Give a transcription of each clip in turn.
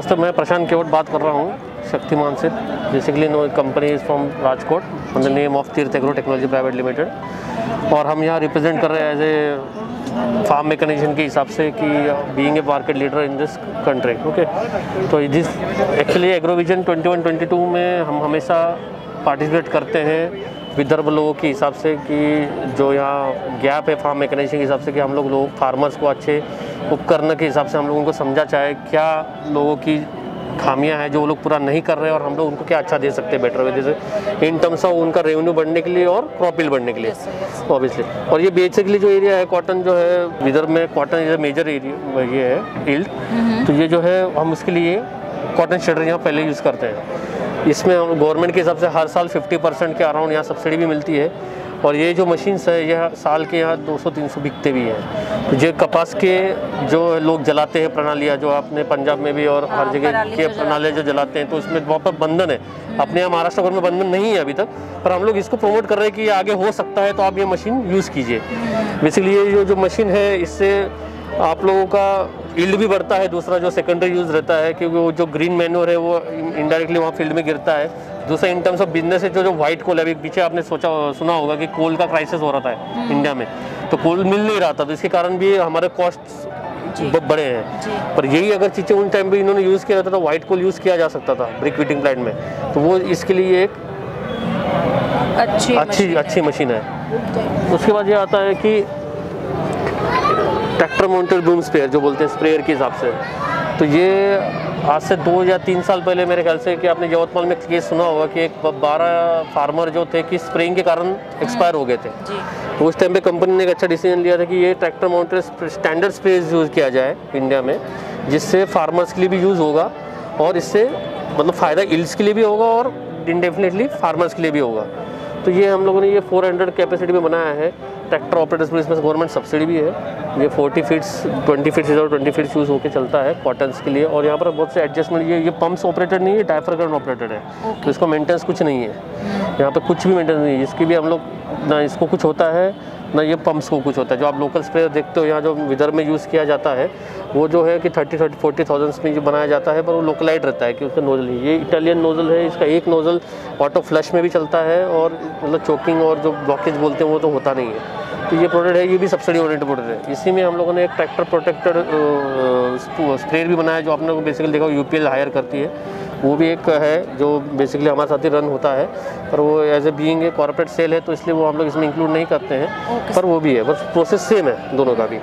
नमस्ते, मैं प्रशांत केवट बात कर रहा हूँ शक्तिमान से। Basically no company is from Rajkot on the name of Tirth agro technology private limited. और हम यहाँ रिप्रेजेंट कर रहे हैं एज ए फार्म मैकेनाइजेशन के हिसाब से कि being a market leader in this country. Okay, तो दिस एक्चुअली एग्रोविजन 21-22 में हम हमेशा पार्टिसिपेट करते हैं विदर्भ लोगों के हिसाब से कि जो यहाँ गैप है फार्म मैकेनाइजेशन के हिसाब से कि हम लोग फार्मर्स को अच्छे उपकरण के हिसाब से हम लोग उनको समझा चाहे क्या लोगों की खामियां हैं जो वो लोग पूरा नहीं कर रहे हैं और हम लोग उनको क्या अच्छा दे सकते हैं बेटर वे, जैसे इन टर्म्स ऑफ उनका रेवेन्यू बढ़ने के लिए और क्रॉप यील्ड बढ़ने के लिए ऑब्वियसली। और ये बेसिकली जो एरिया है कॉटन जो है विदर्भ में, कॉटन इज मेजर एरिया ये है यील्ड। तो ये जो है हम उसके लिए कॉटन शेडर यहाँ पहले यूज़ करते हैं। इसमें गवर्नमेंट के हिसाब से हर साल 50% के अराउंड यहाँ सब्सिडी भी मिलती है। और ये जो मशीन्स है यह साल के यहाँ 200-300 बिकते भी हैं। तो ये कपास के जो लोग जलाते हैं प्रणालियाँ, जो आपने पंजाब में भी और हर जगह के प्रणालियाँ जो जलाते हैं, तो इसमें वहाँ पर बंधन है। अपने यहाँ महाराष्ट्र भर में बंधन नहीं है अभी तक, पर हम लोग इसको प्रमोट कर रहे हैं कि ये आगे हो सकता है, तो आप ये मशीन यूज़ कीजिए। बेसिकली ये जो मशीन है इससे आप लोगों का यील्ड भी बढ़ता है। दूसरा जो सेकेंडरी यूज़ रहता है क्योंकि वो जो ग्रीन मैन्योर है वो इनडायरेक्टली वहाँ फील्ड में गिरता है। दूसरा इन टर्म्स ऑफ बिजनेस है जो व्हाइट कोल है, अभी पीछे आपने सुना होगा कि कोल का क्राइसिस हो रहा था इंडिया में, तो कोल मिल नहीं रहा था, तो इसके कारण भी हमारे कॉस्ट बड़े हैं। पर यही अगर चीज़ें उन टाइम पे इन्होंने यूज़ किया जाता तो व्हाइट कोल यूज़ किया जा सकता था ब्रिक वीटिंग प्लांट में, तो वो इसके लिए एक अच्छी मशीन है। उसके बाद ये आता है कि ट्रैक्टर माउंटेड बूम स्प्रेयर जो बोलते हैं स्प्रेयर के हिसाब से, तो ये आज से 2 या 3 साल पहले मेरे ख्याल से कि आपने यवतमाल में केस सुना होगा कि एक 12 फार्मर जो थे कि स्प्रेइंग के कारण एक्सपायर हो गए थे। तो उस टाइम पे कंपनी ने एक अच्छा डिसीजन लिया था कि ये tractor mounted standard sprays use किया जाए इंडिया में, जिससे फार्मर्स के लिए भी यूज़ होगा और इससे मतलब फ़ायदा यील्ड्स के लिए भी होगा और इंडेफिनेटली फार्मर्स के लिए भी होगा। तो ये हम लोगों ने ये 400 कैपेसिटी में बनाया है। ट्रैक्टर ऑपरेटर्स में इसमें गवर्नमेंट सब्सिडी भी है। ये 40 फीट्स 20 फीट्स और 20 फीट्स यूज़ होकर चलता है कॉटन्स के लिए। और यहाँ पर बहुत से एडजस्टमेंट, ये पंप्स ऑपरेटेड नहीं है, डायफ्रागम ऑपरेटेड है। तो इसको मेंटेनेंस कुछ नहीं है, यहाँ पे कुछ भी मेंटेनेंस नहीं है। इसकी भी हम लोग ना इसको कुछ होता है ना ये पंप्स को कुछ होता है। जो आप लोकल स्प्रेयर देखते हो यहाँ जो विदर्भ में यूज़ किया जाता है वो जो है कि 30-40,000 में जो बनाया जाता है, पर वो लोकलाइट रहता है कि उसका नोजल है, ये इटालियन नोजल है। इसका एक नोजल ऑटो फ्लश में भी चलता है और मतलब चोकिंग और जो ब्लॉकेज बोलते हैं वो तो होता नहीं है। तो ये प्रोडक्ट है, ये भी सब्सिडी ओरिएंटेड प्रोडक्ट है। इसी में हम लोगों ने एक ट्रैक्टर प्रोटेक्टर स्प्रेयर भी बनाया जो आपने बेसिकली देखा UPL हायर करती है, वो भी एक है जो बेसिकली हमारे साथ ही रन होता है, पर वो as a being a corporate cell है तो इसलिए वो हम लोग इसमें इंक्लूड नहीं करते हैं, पर वो भी है, बस प्रोसेस सेम है दोनों का भी।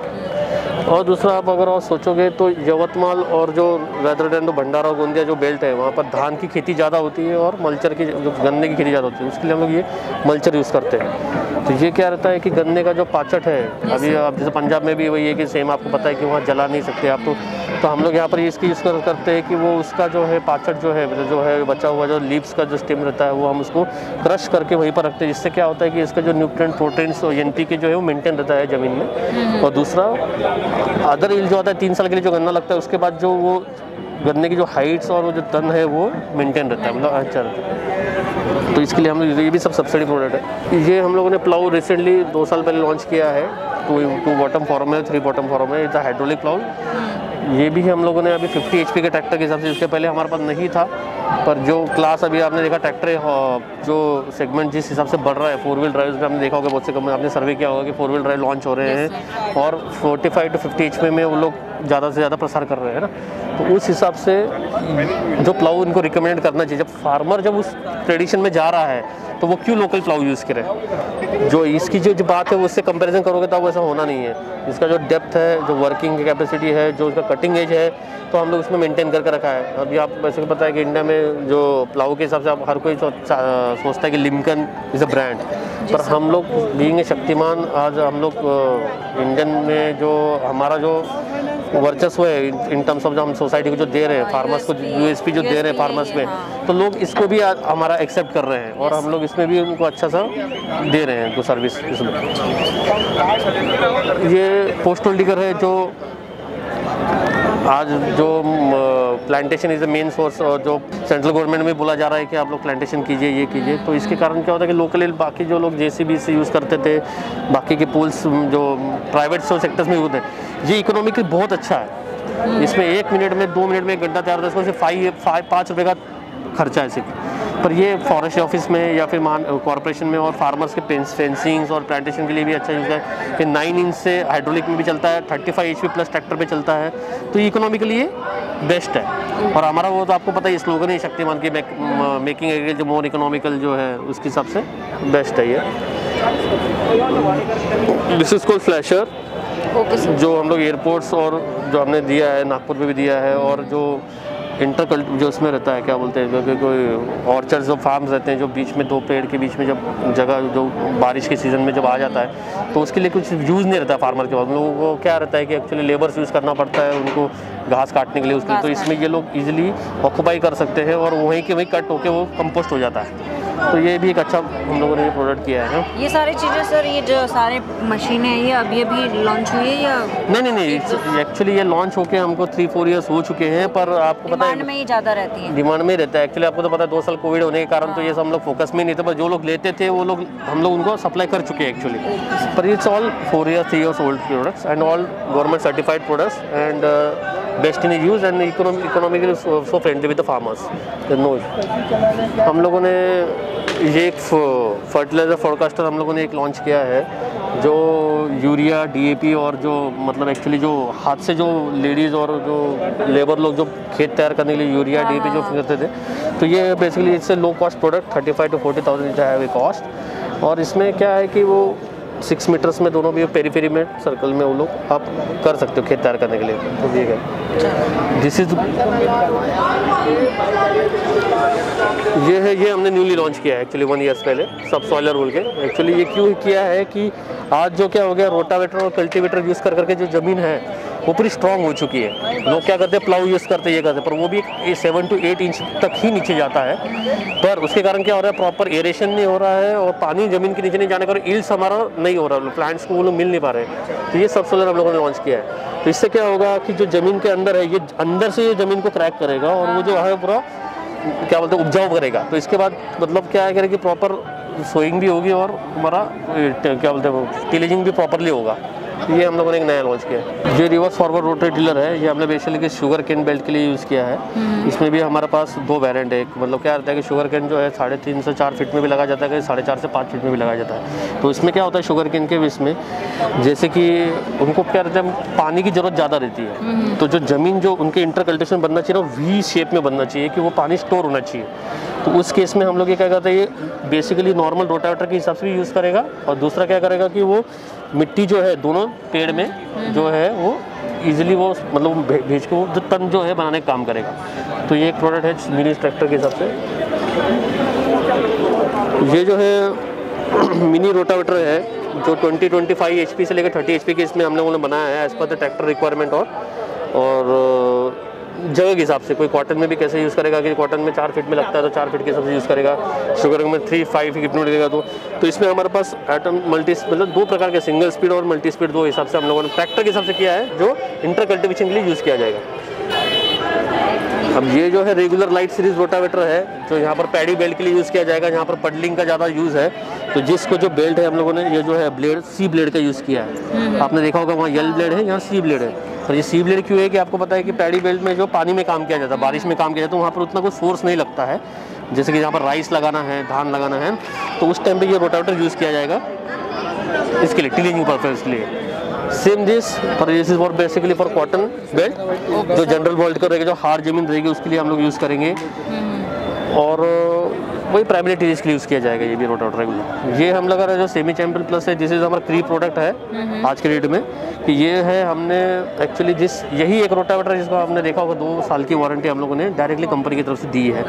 और दूसरा आप अगर और सोचोगे तो यवतमाल और जो रेदर देन भंडारा और गोंदिया जो बेल्ट है वहाँ पर धान की खेती ज़्यादा होती है और मल्चर की जो गन्ने की खेती ज़्यादा होती है, उसके लिए हम लोग ये मल्चर यूज़ करते हैं। तो ये क्या रहता है कि गन्ने का जो पाचट है, अभी आप जैसे पंजाब में भी वही है कि सेम आपको पता है कि वहाँ जला नहीं सकते आप, तो हम लोग यहाँ पर इसकी यूज़ करते हैं कि वो उसका जो है पाचट जो है बचा हुआ जो लीव्स का जो स्टेम रहता है वो हम उसको क्रश करके वहीं पर रखते हैं, जिससे क्या होता है कि इसका जो न्यूट्रिएंट प्रोटीन्स और NPK जो है वो मेंटेन रहता है ज़मीन में। और दूसरा अदर यील्ड जो आता है 3 साल के लिए जो गन्ना लगता है उसके बाद जो वो गन्ने की जो हाइट्स और वो जो तन है वो मेंटेन रहता है, मतलब अच्छा रहता है। तो इसके लिए हम लोग ये भी सब सब्सिडी प्रोडक्ट है। ये हम लोगों ने प्लाउ रिसेंटली 2 साल पहले लॉन्च किया है, 2 बॉटम फॉर्म है, 3 बॉटम फॉर्म है। It's hydraulic plough. ये भी हम लोगों ने अभी 50 HP के ट्रैक्टर के हिसाब से, इसके पहले हमारे पास नहीं था, पर जो क्लास अभी आपने देखा ट्रैक्टर जो सेगमेंट जिस हिसाब से बढ़ रहा है 4 व्हील ड्राइव में, आपने देखा होगा बहुत से कंपनी आपने सर्वे किया होगा कि 4 व्हील ड्राइव लॉन्च हो रहे हैं और 45-50 HP में वो लोग ज़्यादा से ज़्यादा प्रसार कर रहे हैं ना। तो उस हिसाब से जो प्लाऊ इनको रिकमेंड करना चाहिए। जब फार्मर जब उस ट्रेडिशन में जा रहा है तो वो क्यों लोकल प्लाऊ यूज़ करे। जो इसकी जो बात है उससे कंपैरिजन करोगे तो वैसा होना नहीं है। इसका जो डेप्थ है, जो वर्किंग कैपेसिटी है, जो उसका कटिंग एज है, तो हम लोग उसमें मेंटेन करके रखा है। अभी आप वैसे पता है कि इंडिया में जो प्लाऊ के हिसाब से आप हर कोई सोचता है कि लिंकन इज़ अ ब्रांड, पर हम लोग बीइंग ए शक्तिमान, आज हम लोग इंडियन में जो हमारा जो वर्चस्व है इन टर्म्स ऑफ जो हम सोसाइटी को जो दे रहे हैं, फार्मर्स को USP जो दे रहे हैं फार्मर्स में, तो लोग इसको भी हमारा एक्सेप्ट कर रहे हैं और हम लोग इसमें भी उनको अच्छा सा दे रहे हैं उनको सर्विस। इसमें ये पोस्टल डिगर है जो आज जो plantation is the main source, और जो सेंट्रल गवर्नमेंट में बोला जा रहा है कि आप लोग प्लांटेशन कीजिए, ये कीजिए, तो इसके कारण क्या होता है कि लोकल बाकी जो लोग JCB से यूज़ करते थे, बाकी के पूल्स जो प्राइवेट सेक्टर्स में होते हैं, ये इकोनॉमिकली बहुत अच्छा है। इसमें 1 मिनट में 2 मिनट में 1 घंटा तैयार होता है, इसको सिर्फ 5 रुपये का खर्चा है सिर्फ। पर ये फॉरेस्ट ऑफिस में या फिर कॉर्पोरेशन में और फार्मर्स के फेंसिंग्स और प्लांटेशन के लिए भी अच्छा यूज़ है। फिर 9 इंच से हाइड्रोलिक में भी चलता है, 35 HP प्लस ट्रैक्टर पे चलता है, तो इकोनॉमिकली ये बेस्ट है। और हमारा वो तो आपको पता है स्लोगन ही शक्तिमान की मेकिंग एग्रीकल्चर मोर इकोनॉमिकल जो है उसके हिसाब से बेस्ट है ये। दिस इज कॉल्ड फ्लैशर, जो हम लोग एयरपोर्ट्स और जो हमने दिया है नागपुर में भी दिया है, और जो जो उसमें रहता है क्या बोलते हैं, जो कोई ऑर्चर्ड्स और फार्म्स रहते हैं जो बीच में 2 पेड़ के बीच में जब जगह जो बारिश के सीज़न में जब आ जाता है तो उसके लिए कुछ यूज़ नहीं रहता फार्मर के पास। उन लोगों को क्या रहता है कि एक्चुअली लेबर्स यूज़ करना पड़ता है उनको घास काटने के लिए उसके, तो इसमें ये लोग ईजिली ऑक्यूपाई कर सकते हैं और वहीं के वहीं कट होकर वो कंपोस्ट हो जाता है। तो ये भी एक अच्छा हम लोगों ने ये प्रोडक्ट किया है। ये सारी चीज़ें सर, ये जो सारे मशीनें हैं ये अभी लॉन्च हुई है या नहीं, एक्चुअली ये लॉन्च होके हमको 3-4 ईयर्स हो चुके हैं, पर आपको पता है डिमांड में ही ज़्यादा रहती है, डिमांड में रहता है। एक्चुअली आपको तो पता है 2 साल कोविड होने के कारण तो ये सब हम लोग फोकस में नहीं थे, पर जो लोग लेते थे वो लोग हम लोग उनको सप्लाई कर चुके हैं एक्चुअली। पर it's all 4 years 3 years old products and all government certified products and best in use and economically so friendly with the farmers. No, हम लोगों ने ये एक फर्टिलाइज़र फोरकास्टर हम लोगों ने एक लॉन्च किया है, जो यूरिया DAP और जो मतलब एक्चुअली जो हाथ से जो लेडीज़ और जो लेबर लोग जो खेत तैयार करने के लिए यूरिया DAP जो करते थे, तो ये बेसिकली इससे लो कॉस्ट प्रोडक्ट 35 to 40,000 है वे कॉस्ट। और इसमें क्या है कि वो 6 मीटर्स में दोनों भी पेरीफेरी में सर्कल में वो लोग आप कर सकते हो खेत तैयार करने के लिए। तो ये है, दिस इज ये हमने न्यूली लॉन्च किया है एक्चुअली 1 ईयर्स पहले, सब सॉइलर बोल के। एक्चुअली ये क्यों किया है कि आज जो क्या हो गया, रोटावेटर और कल्टीवेटर यूज़ कर करके जो ज़मीन है वो पूरी स्ट्रॉन्ग हो चुकी है। लोग क्या करते हैं, प्लाऊ यूज़ करते हैं, ये करते हैं, पर वो भी 7 to 8 इंच तक ही नीचे जाता है। पर उसके कारण क्या हो रहा है, प्रॉपर एरेशन नहीं हो रहा है और पानी ज़मीन के नीचे नहीं जाने का ईल्ड्स हमारा नहीं हो रहा है, प्लांट्स को वो लोग मिल नहीं पा रहे। तो ये सब सोलर हम लोगों ने लॉन्च किया है। तो इससे क्या होगा कि जो ज़मीन के अंदर है, ये अंदर से ये ज़मीन को क्रैक करेगा और वो जो है पूरा क्या बोलते हैं उपजाऊ करेगा। तो इसके बाद मतलब क्या है कि प्रॉपर सोइंग भी होगी और हमारा क्या बोलते हैं टिलेजिंग भी प्रॉपरली होगा। ये हम लोगों ने एक नया लॉन्च किया है। ये रिवर्स फॉरवर्ड रोटरी टिलर है, ये हमने बेसिकली शुगर केन बेल्ट के लिए यूज़ किया है। इसमें भी हमारे पास 2 वेरिएंट है। मतलब क्या रहता है कि शुगर केन जो है 3.5 से 4 फीट में भी लगाया जाता है, 4.5 से 5 फीट में भी लगाया जाता है। तो इसमें क्या होता है शुगर केन के इसमें जैसे कि उनको क्या रहता है, पानी की ज़रूरत ज़्यादा रहती है, तो जो ज़मीन जो उनके इंटरकल्टिवेशन बनना चाहिए ना, V शेप में बनना चाहिए कि वो पानी स्टोर होना चाहिए। तो उस केस में हम लोग ये क्या करते हैं, ये बेसिकली नॉर्मल रोटावेटर के हिसाब से भी यूज़ करेगा और दूसरा क्या करेगा कि वो मिट्टी जो है दोनों पेड़ में जो है वो इजीली वो मतलब भेज के वो जो तन जो है बनाने का काम करेगा। तो ये एक प्रोडक्ट है मिनी ट्रैक्टर के हिसाब से। ये जो है मिनी रोटावेटर है जो 20-25 HP से लेकर 30 HP के इसमें हम लोगों ने बनाया है as per the tractor requirement. और जगह के हिसाब से कोई कॉटन में भी कैसे यूज़ करेगा कि कॉटन में 4 फीट में लगता है तो 4 फीट के हिसाब से यूज़ करेगा, शुगर में 3-5 फीट में लगेगा। तो इसमें हमारे पास एटम मल्टी मतलब 2 प्रकार के सिंगल स्पीड और मल्टी स्पीड 2 हिसाब से हम लोगों ने ट्रैक्टर के हिसाब से किया है जो इंटर कल्टिवेशन के लिए यूज़ किया जाएगा। अब ये जो है रेगुलर लाइट सीरीज रोटावेटर है जो यहाँ पर पैडी बेल्ट के लिए यूज़ किया जाएगा, यहाँ पर पडलिंग का ज़्यादा यूज़ है। तो जिसको जो बेल्ट है हम लोगों ने ये जो है ब्लेड C ब्लेड का यूज़ किया है। आपने देखा होगा वहाँ L ब्लेड है, यहाँ C ब्लेड है। और ये C ब्लेड क्यों है कि आपको पता है कि पैडी बेल्ट में जो पानी में काम किया जाता है, बारिश में काम किया जाता है, तो वहाँ पर उतना कोई फोर्स नहीं लगता है। जैसे कि यहाँ पर राइस लगाना है, धान लगाना है, तो उस टाइम पे ये रोटावेटर यूज़ किया जाएगा इसके लिए टिलिंग पर्पस के लिए। सेम दिस पर this is for basically for cotton belt जो जनरल बेल्ट का रहेगा, जो हार्ड जमीन रहेगी उसके लिए हम लोग यूज़ करेंगे। और वही प्राइमरी टीज के लिए यूज़ किया जाएगा ये भी रोटावेटर रेगुलर। ये हम लगा रहे जो सेमी चैंपियन प्लस है, दिस इज हमारा क्री प्रोडक्ट है आज के डेट में कि ये है हमने एक्चुअली यही एक रोटावेटर जिसका हमने देखा होगा 2 साल की वारंटी हम लोगों ने डायरेक्टली कंपनी की तरफ से दी है।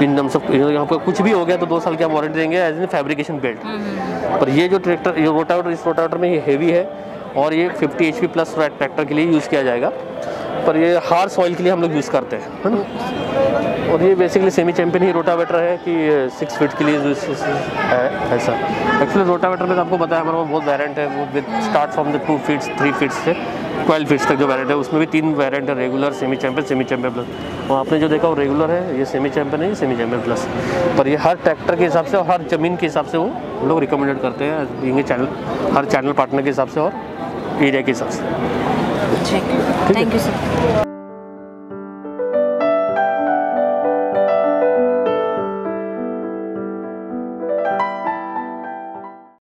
इन सब यहाँ पर कुछ भी हो गया तो 2 साल की हम वारंटी देंगे एज ए फैब्रिकेशन बेल्ट। पर ये जो ट्रैक्टर ये रोटावेटर इस रोटावेटर में ये हेवी है और ये 50 HP प्लस ट्रैक्टर के लिए यूज़ किया जाएगा। पर ये हार्ड सॉइल के लिए हम लोग यूज़ करते हैं, है ना। और ये बेसिकली सेमी चैंपियन ही रोटावेटर है कि 6 फीट के लिए है ऐसा। एक्चुअली रोटावेटर में तो आपको पता है हमारे पास बहुत वेरिएंट है, वो with start from the 2 feets 3 feets से 12 फीट्स तक जो वेरिएंट है उसमें भी 3 वेरिएंट है, रेगुलर, सेमी चैंपियन प्लस। और आपने जो देखा वो रेगुलर है, ये सेमी चैंपियन है, ये सेमी चैंपियन प्लस। पर ये हर ट्रैक्टर के हिसाब से और हर ज़मीन के हिसाब से वो लोग रिकमेंडेड करते हैं चैनल, हर चैनल पार्टनर के हिसाब से और एरिया के हिसाब से। ठीक, थैंक यू सर।